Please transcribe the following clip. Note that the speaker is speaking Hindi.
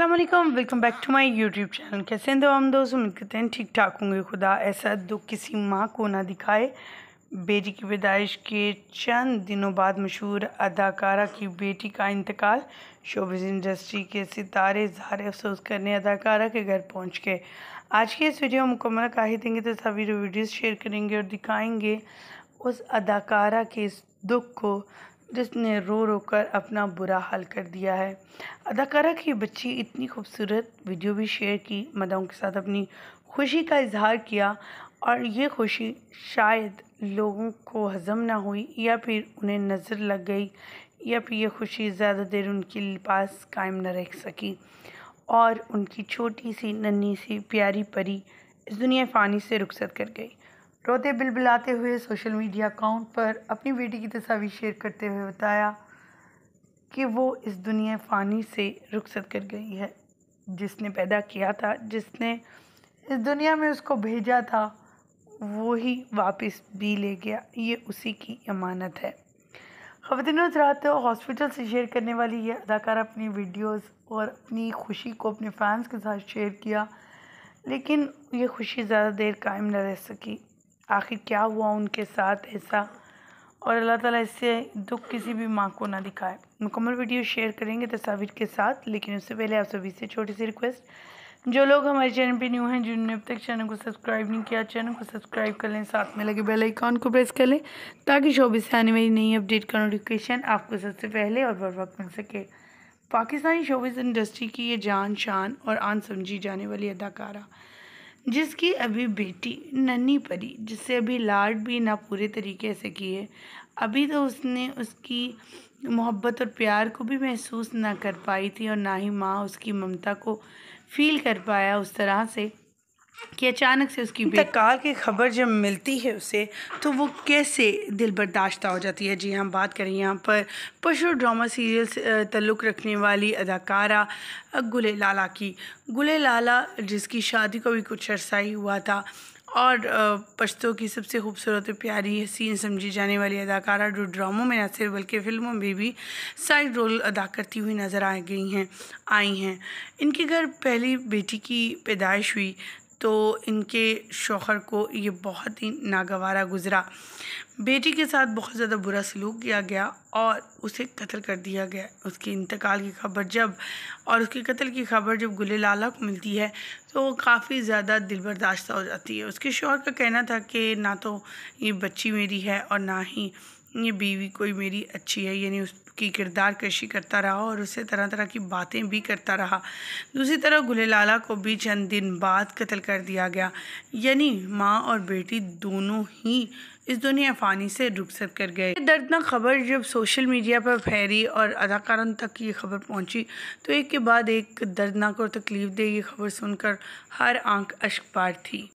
अस्सलामुअलैकुम, welcome back to my YouTube channel. कैसे हैं तो हम दोस्त, उम्मीद करते हैं ठीक ठाक होंगे। खुदा ऐसा दुख किसी माँ को ना दिखाए। बेटी की पैदाइश के चंद दिनों बाद मशहूर अदाकारा की बेटी का इंतकाल। शोबिज़ इंडस्ट्री के सितारे ज़ाहिर अफसोस करने अदाकारा के घर पहुँच गए। आज की इस वीडियो मुकम्मल काहे देंगे तो सभी वीडियोज़ शेयर करेंगे और दिखाएंगे उस अदाकारा के इस दुख को जिसने रो रो कर अपना बुरा हाल कर दिया है। अदाकारा की बच्ची इतनी खूबसूरत वीडियो भी शेयर की, मदाओं के साथ अपनी खुशी का इजहार किया और ये खुशी शायद लोगों को हज़म ना हुई या फिर उन्हें नज़र लग गई या फिर ये खुशी ज़्यादा देर उनके पास कायम न रह सकी और उनकी छोटी सी नन्ही सी प्यारी परी इस दुनिया फ़ानी से रुखसत कर गई। रोते बिलबिलाते हुए सोशल मीडिया अकाउंट पर अपनी बेटी की तस्वीर शेयर करते हुए बताया कि वो इस दुनिया फ़ानी से रुखसत कर गई है। जिसने पैदा किया था, जिसने इस दुनिया में उसको भेजा था, वो ही वापस भी ले गया। ये उसी की अमानत है। ख़वातीन हज़रात, हॉस्पिटल से शेयर करने वाली ये अदाकारा अपनी वीडियोस और अपनी खुशी को अपने फैंस के साथ शेयर किया, लेकिन ये खुशी ज़्यादा देर कायम न रह सकी। आखिर क्या हुआ उनके साथ ऐसा, और अल्लाह ताला इससे दुख किसी भी माँ को ना दिखाए। मुकम्मल वीडियो शेयर करेंगे तस्वीर के साथ, लेकिन उससे पहले आप सभी से छोटी सी रिक्वेस्ट, जो लोग हमारे चैनल पे न्यू हैं, जिन्होंने अब तक चैनल को सब्सक्राइब नहीं किया, चैनल को सब्सक्राइब कर लें, साथ में लगे बेल आइकॉन को प्रेस कर लें ताकि शोबिज़ से आने वाली नई अपडेट का नोटिफिकेशन आपको सबसे पहले और बर वक्त मिल सके। पाकिस्तानी शोबिज़ इंडस्ट्री की ये जान, शान और आन समझी जाने वाली अदाकारा, जिसकी अभी बेटी नन्ही परी, जिससे अभी लाड भी ना पूरे तरीके से किए, अभी तो उसने उसकी मोहब्बत और प्यार को भी महसूस ना कर पाई थी और ना ही माँ उसकी ममता को फील कर पाया उस तरह से कि अचानक से उसकी इंतकाल की खबर जब मिलती है उसे, तो वो कैसे दिल बर्दाश्त हो जाती है। जी, हम बात करें यहाँ पर पशु ड्रामा सीरियल से ताल्लुक़ रखने वाली अदाकारा गुले लाला की। गुले लाला, जिसकी शादी को भी कुछ अरसा ही हुआ था और पश्तो की सबसे खूबसूरत प्यारी हसीन समझी जाने वाली अदाकारा, जो ड्रामों में न सिर्फ बल्कि फ़िल्मों में भी साइड रोल अदा करती हुई नज़र आई हैं। इनके घर पहली बेटी की पैदाइश हुई तो इनके शौहर को ये बहुत ही नागवारा गुज़रा। बेटी के साथ बहुत ज़्यादा बुरा सलूक किया गया और उसे कत्ल कर दिया गया। उसके इंतकाल की खबर उसके कत्ल की खबर जब गुले लाला को मिलती है तो वो काफ़ी ज़्यादा दिल बर्दाश्त हो जाती है। उसके शौहर का कहना था कि ना तो ये बच्ची मेरी है और ना ही ये बीवी कोई मेरी अच्छी है, यानी उसकी किरदार कशी करता रहा और उससे तरह तरह की बातें भी करता रहा। दूसरी तरफ गुले लाला को भी चंद दिन बाद कत्ल कर दिया गया, यानी माँ और बेटी दोनों ही इस दुनिया फ़ानी से रुखसत कर गए। दर्दनाक खबर जब सोशल मीडिया पर फैली और अदाकारों तक ये खबर पहुंची तो एक के बाद एक दर्दनाक और तकलीफ दे ये खबर सुनकर हर आंख अश्क पार थी।